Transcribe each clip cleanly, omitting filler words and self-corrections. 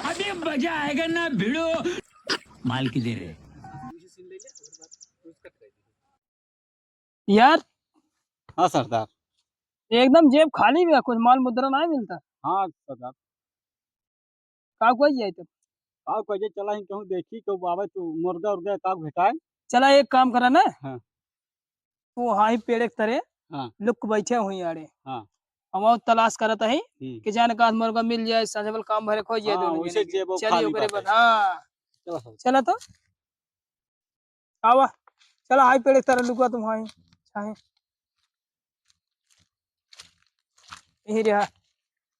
अभी मजा आएगा ना भिड़ो। माल की दे रहे यार हाँ सरदार। एकदम जेब खाली भी है, कुछ माल मुद्रा नहीं मिलता। हाँ सरदार। का कोई जाए तो का कहे चला ही कहूँ देखी क्यों बाबा तू मुर्गा उर्गा का भेटाए। चला एक काम करा ना। हाँ। तू वहाँ ही पेड़ के तरह हाँ लुक बैठे हुई आड़े। हाँ। हम और तलाश करत है कि जाने का मुर्गा मिल जाए, संजबल काम भरे खो जाए हाँ, दोनों वैसे जने के। जेब चलिए खाली ओकरे बाटे। बाद हाँ चलो सर। चला तो आवा। चला हाई पेड़ के तरह लुका तुम वहाँ चाहे यही रहा।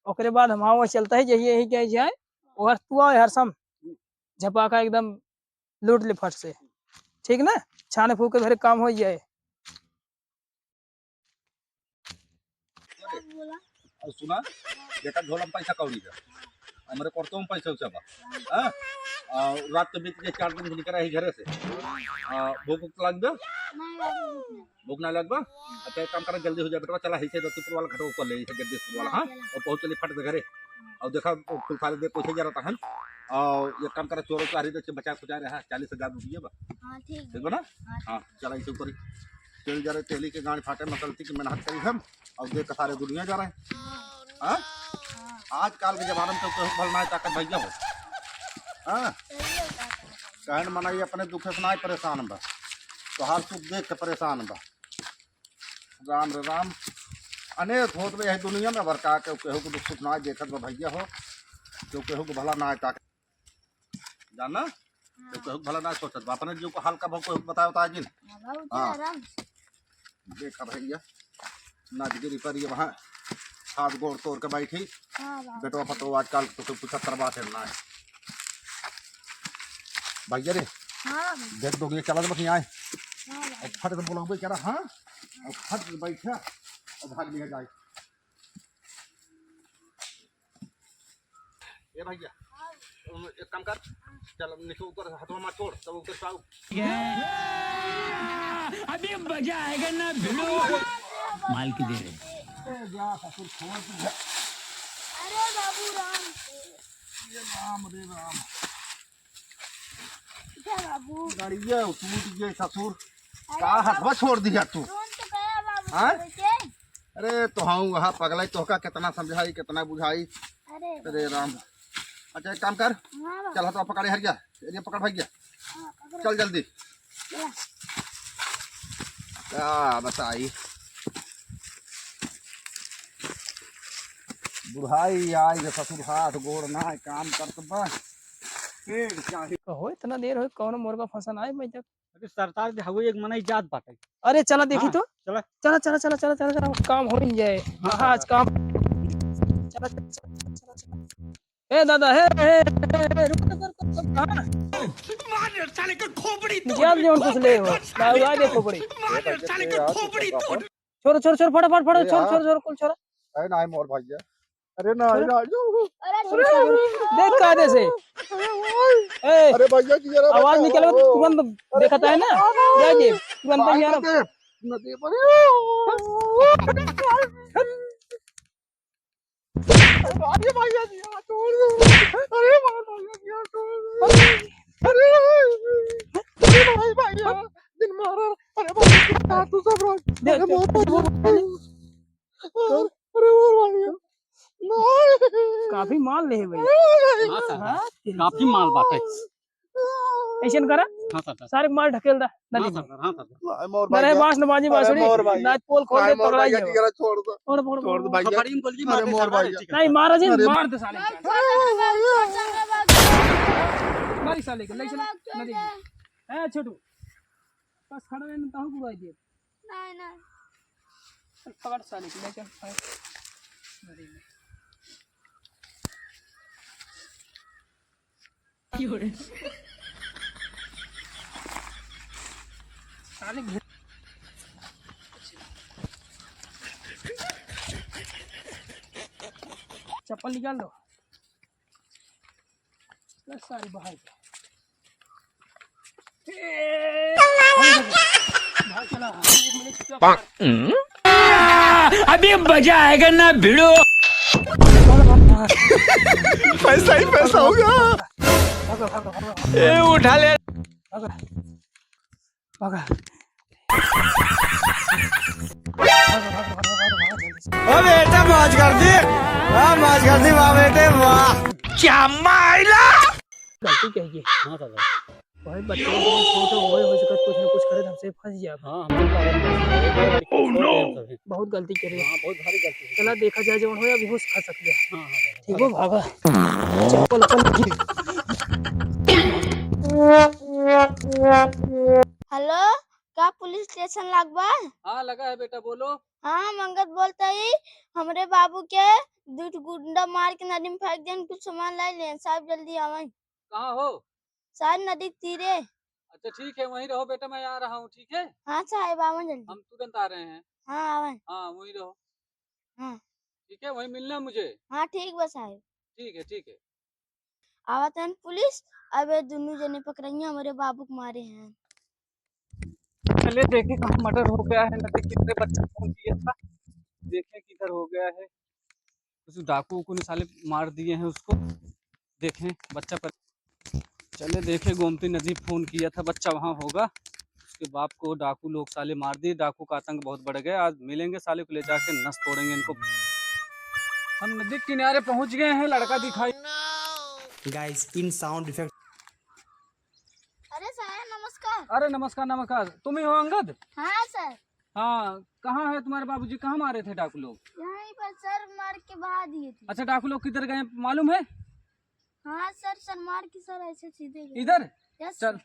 ओकरे बाद हम वहाँ चलता है यही यही क्या जाए और तू आओ हर सम झपाका एकदम लूट ले फट से, ठीक ना। छाने फूके भरे काम हो जाए। सुना बेटा झोला पैसा कौड़ी का हमारे करतो में पैसा उसा बा हां रात के बीत के 4 दिन से निकल रही घरे से भूख लग बा भूख ना लग बा। अच्छा एक काम कर जल्दी हो जाए बेटा चला हिसे दत्तपुर वाला घाटो ऊपर ले इसे जगदीशपुर वाला हां और पहुंच चली फट घरे और देखा फुल फाले दे पूछे जा रहा हन और ये काम कर चोरों चारी दे बचा खुचा रहा 40,000 रुपये बा। हां ठीक बा ना। हां चला इसे ऊपर चल जा रहे तेली के गांड फाटे मसलती की मेहनत करी हम और देख सारे दुनिया जा रहे हैं। हाँ आजकल के जमाने में तो भलना ताकत भैया हो। हाँ कहन मनाई अपने दुख से ना परेशान बा तो हर सुख देख के परेशान बा। राम रे राम अनेक होत में यही दुनिया में बरका के केहू को दुख सुख ना देखत बा भैया हो तो केहू को भला ना ताकत जाना तो केहू भला ना सोचत बा अपने जो को हल्का भाव को बताओ तो आज। हाँ देखा भैया नाचगिरी करिए वहाँ हाथ गोड़ तोड़ के बैठी बेटवा फटो आजकल तो 75 बात है ना भैया रे देख दो चला तो बस आए फट तो बोला कह रहा हाँ और फट बैठा और भाग लिया जाए। ये भैया एक काम कर चल नीचे ऊपर हाथों में छोड़ तब ऊपर से आओ। अभी मजा आएगा ना भिड़ो। माल की दे रहे अरे बाबू राम ये राम रे राम क्या बाबू गाड़िया टूट गए ससुर का हथवा छोड़ दिया तू। कौन तो गया बाबू हाँ? बेटे? अरे तो हाँ वहाँ पगलाई तो का कितना समझाई कितना बुझाई। अरे अरे राम अच्छा एक काम कर हाँ बाबू चल हाथ पकड़े हर गया ये पकड़ भाग गया हाँ, पकड़ो। चल जल्दी चला। क्या बताई बुढ़ाई आई ससुर हाथ गोड़ ना काम करत बा पेड़ चाहे हो इतना देर हो कौन मुर्गा फंसन आए भाई तक। अरे सरदार भी हवे एक मनाई जात बाटे। अरे चला देखी हाँ, तो चला। चला चला चला चला चला चला काम हो ही जाए। हाँ आज काम चला चला चला चला चला। ए दादा रुक रुक हाँ मार साले का खोपड़ी जान जोन कुछ ले हो लाओ देखो बड़ी मार साले का खोपड़ी तोड़। छोड़ छोड़ छोड़ फटाफट फटाफट छोड़ छोड़ छोड़ कुल छोड़। है ना मोर भैया अरे ना अरे देख कायदे से ए अरे भैया जी जरा आवाज निकले तुरंत देखता है ना जाइए तुरंत यार नदी पर अरे भैया जी छोड़ दो अरे भैया जी छोड़ अरे अरे भैया दिन मारा अरे भैया तू सब रोक अरे मोर भैया काफी माल ले भाई। हाँ सरदार काफी माल बाटे। ऐसे करा हाँ सरदार। सारे माल ढकेल दा हाँ नदी में। सरदार। हाँ सरदार। मोर मेरे बांस नबाजी बांसुरी मोर भाई। नाच पोल खोल के पकड़ा भैया जाए। जी जरा छोड़ दो छोड़ दो भैया खपड़ी में बोल जी अरे मार मोर सरदार भैया। ठीक है। नहीं मारा जी अरे मार दे साले छोड़ दे बाबू मारी साले के ले चला छोड़ नदी दे। में। ए छोटू बस खड़ा रहने ताहू बुलाई दिए नहीं नहीं पकड़ साले के ले चल नदी में। साले चप्पल निकाल लो बस सारी बहाई भाग चला 1 मिनट चुप। अभी मजा आएगा ना भिड़ो। पैसा ही पैसा होगा। भागो भागो भागो ए उठा ले भागो भागो ओ बेटा मौज कर दी, वाह मौज कर दी, वाह बेटे वाह। क्या माइला गलती कहिए हाँ दादा भाई बच्चे छोटे होए हो सकत कुछ न कुछ करे हमसे फंस जाए हाँ हम लोग बहुत गलती करे हाँ बहुत भारी गलती है चला देखा जाए जवन हो या बेहोश खा सकते हैं हाँ हाँ ठीक हो भागा चप्पल हेलो क्या पुलिस स्टेशन लगवा हाँ लगा है बेटा बोलो हाँ मंगत बोलता ही हमरे बाबू के दूध गुंडा मार के नदी में फेंक देन कुछ सामान ला ले साहब जल्दी आवे कहाँ हो साहब नदी के तीरे अच्छा ठीक है वहीं रहो बेटा मैं आ रहा हूँ ठीक है हाँ साहब आवे जल्दी हम तुरंत आ रहे हैं हाँ आवे हाँ वहीं रहो हाँ ठीक है वहीं मिलना मुझे हाँ ठीक बस साहब ठीक है आवत है पुलिस अब ये दोनों जने पकड़ेंगे हमारे बाबू को मारे हैं चले देखे कहाँ मर्डर हो गया है नदी कितने बच्चा फोन किया था देखे किधर हो गया है उस डाकू को साले मार दिए हैं उसको देखें बच्चा पर चले देखे गोमती नदी फोन किया था बच्चा वहाँ होगा उसके बाप को डाकू लोग साले मार दिए डाकू का आतंक बहुत बढ़ गया आज मिलेंगे साले को ले जाके नस तोड़ेंगे इनको हम नदी के किनारे पहुंच गए हैं लड़का दिखाई गाइस इन साउंड इफेक्ट। अरे सर नमस्कार अरे नमस्कार तुम ही हो अंगद हाँ सर हाँ कहाँ है तुम्हारे बाबूजी कहाँ मारे थे डाकू लोग यहीं पर सर मार के बहा दिए थे अच्छा डाकू लोग किधर गए मालूम है हाँ सर मार के सर ऐसे सीधे गए। इधर यस चल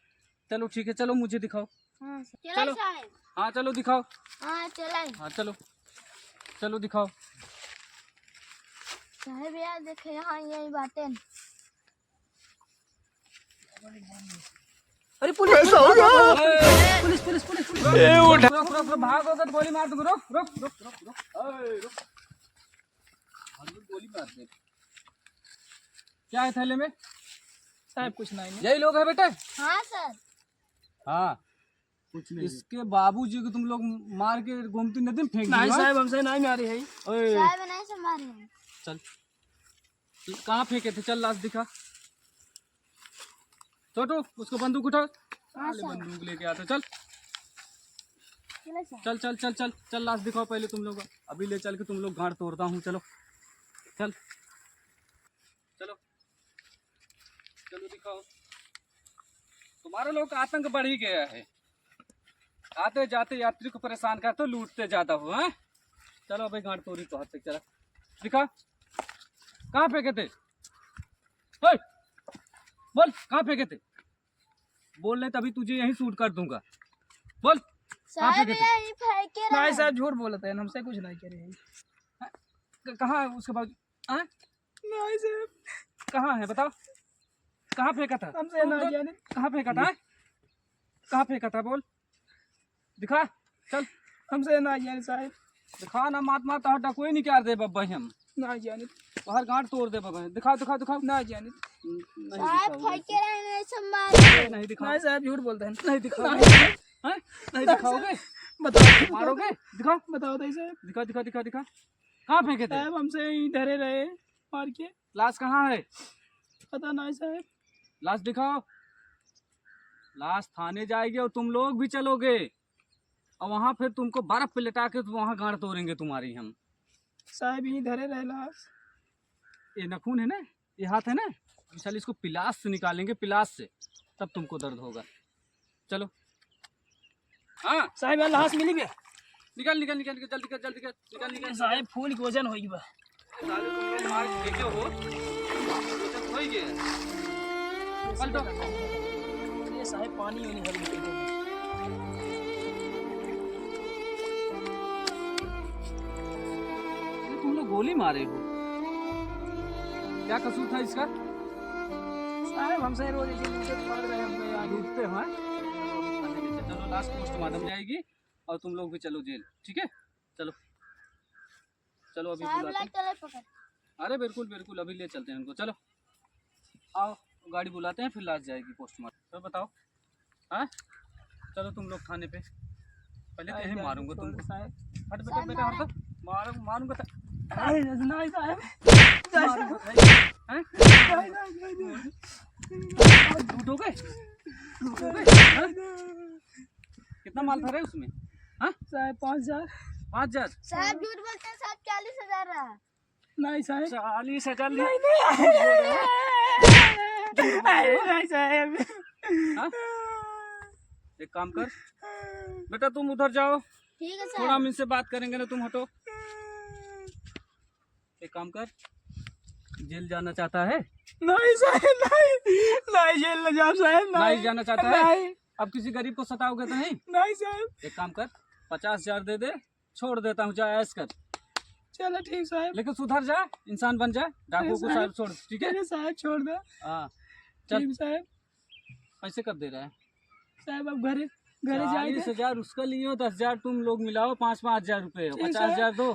चलो ठीक है चलो मुझे दिखाओ हाँ सर चलो। साहब हाँ चलो दिखाओ हाँ चला हाँ चलो दिखाओ साहब यार देखे यहाँ यही बातें अरे पुलिस पैसा होगा। पुलिस पुलिस पुलिस पुलिस रुक भागो तो गोली मार दूंगा रुक गोली मार दे क्या है थैले में साहब कुछ नहीं यही लोग है बेटे हाँ सर हाँ कुछ नहीं इसके बाबूजी को तुम लोग मार के गोमती नदी में फेंक नहीं दिए साहब हमसे नहीं मारे है ओए साहब नहीं से मारे हैं चल कहाँ फेंके थे चल लाश दिखा छोटू उसको बंदूक उठा हाँ सर बंदूक लेके आते चल चला सर चल लाश दिखाओ पहले तुम लोग अभी ले चल के तुम लोग गांड तोड़ता हूँ चलो चल चलो दिखाओ तुम्हारे लोग का आतंक बढ़ ही गया है आते जाते यात्री को परेशान करते हो लूटते ज्यादा हो हैं चलो भाई गांड तोड़ी तो हाथ तक चला दिखा कहाँ फेंके थे ओए, बोल कहाँ फेंके थे बोल नहीं तभी तुझे यहीं शूट कर दूंगा बोल कहाँ साहब फेंके थे यही फेंके रहे नहीं साहब झूठ बोलते हैं हमसे कुछ नहीं करे हैं कहाँ है उसके बाद हाँ? नहीं साहब कहाँ है बताओ कहाँ फेंका था हमसे ना जाने कहाँ फेंका था कहाँ फेंका था बोल दिखा चल हमसे ना जाने साहब दिखा ना मात तो हटा कोई नहीं कर दे बब्बा हम ना जाने बाहर गांठ तोड़ दे बाबा दिखाओ ना जाने नहीं साहब दिखाओगे फेंके रहे नहीं से मारे नहीं दिखाओ नहीं साहब झूठ बोलते हैं नहीं दिखाओगे हैं? नहीं दिखाओगे बताओ मारोगे दिखाओ बताओ तो साहब दिखा कहाँ फेंके थे साहब हमसे ही धरे रहे मार के लाश कहाँ है पता नहीं साहब लाश दिखाओ लाश थाने जाएगी और तुम लोग भी चलोगे और वहाँ फिर तुमको बर्फ पे लिटा के वहाँ गांड तोड़ेंगे तुम्हारी हम साहब ही धरे रहे लाश ये नखून है ना ये हाथ है ना चल इसको पिलास से निकालेंगे पिलास से तब तुमको दर्द होगा चलो हाँ साहब यार लाश मिली बे निकल जल्दी निकल साहब फूल के वजन होई बा साले तुम लोग मार के देखे हो तो हो ही गया पलटो ये साहब पानी वाली हरी पेटों में तुम लोग गोली मारे हो क्या कसूर था इसका साहब हमसे रोज ऐसे नीचे पड़ रहे हम यार डूबते हैं चलो लास्ट पोस्टमार्टम जाएगी और तुम लोग भी चलो जेल ठीक है चलो अभी साहब बुलाते ला हैं चले पकड़ अरे बिल्कुल अभी ले चलते हैं उनको चलो आओ गाड़ी बुलाते हैं फिर लास्ट जाएगी पोस्टमार्टम तो बताओ हाँ चलो तुम लोग थाने पे पहले तो यही मारूंगा तुमको साहब हट बेटा हट मारूंगा नहीं साहब लूट हो गए हाँ? कितना माल था रे उसमें? हाँ साहब 5,000 5,000 साहब झूठ बोलते हैं साहब 40,000 रहा। नहीं साहब 40,000 नहीं साहब हाँ? एक काम कर बेटा, तुम उधर जाओ, ठीक है थोड़ा साहब। हम इनसे बात करेंगे ना, तुम हटो। एक काम कर, जेल जाना चाहता है? नहीं साहब नहीं जेल न जाओ साहब नहीं जाना चाहता है? नहीं अब किसी गरीब को सताओगे तो नहीं? नहीं साहब एक काम कर, 50,000 दे दे, छोड़ देता हूँ, जा ऐश कर। चलो ठीक साहब लेकिन सुधर जा, इंसान बन जा, डाकू को साहब छोड़, ठीक है? ठीक है साहब छोड़ दो हाँ चल। ठीक साहब पैसे कब दे रहा है? साहब अब घरे जाएंगे 40,000 उसका लिए हो, 10,000 तुम लोग मिलाओ, 5,000 रुपए, ठीक है। 50,000 दो।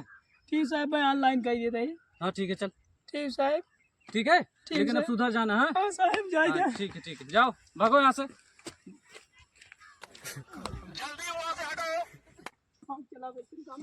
ठीक साहब मैं ऑनलाइन कर देता है हाँ ठीक है चल, ठीक साहब ठीक है, ठीक लेकिन अब है। सुधर जाना। हाँ हाँ साहब जाएगा हाँ, ठीक है, जाओ भागो यहाँ से। हम चला काम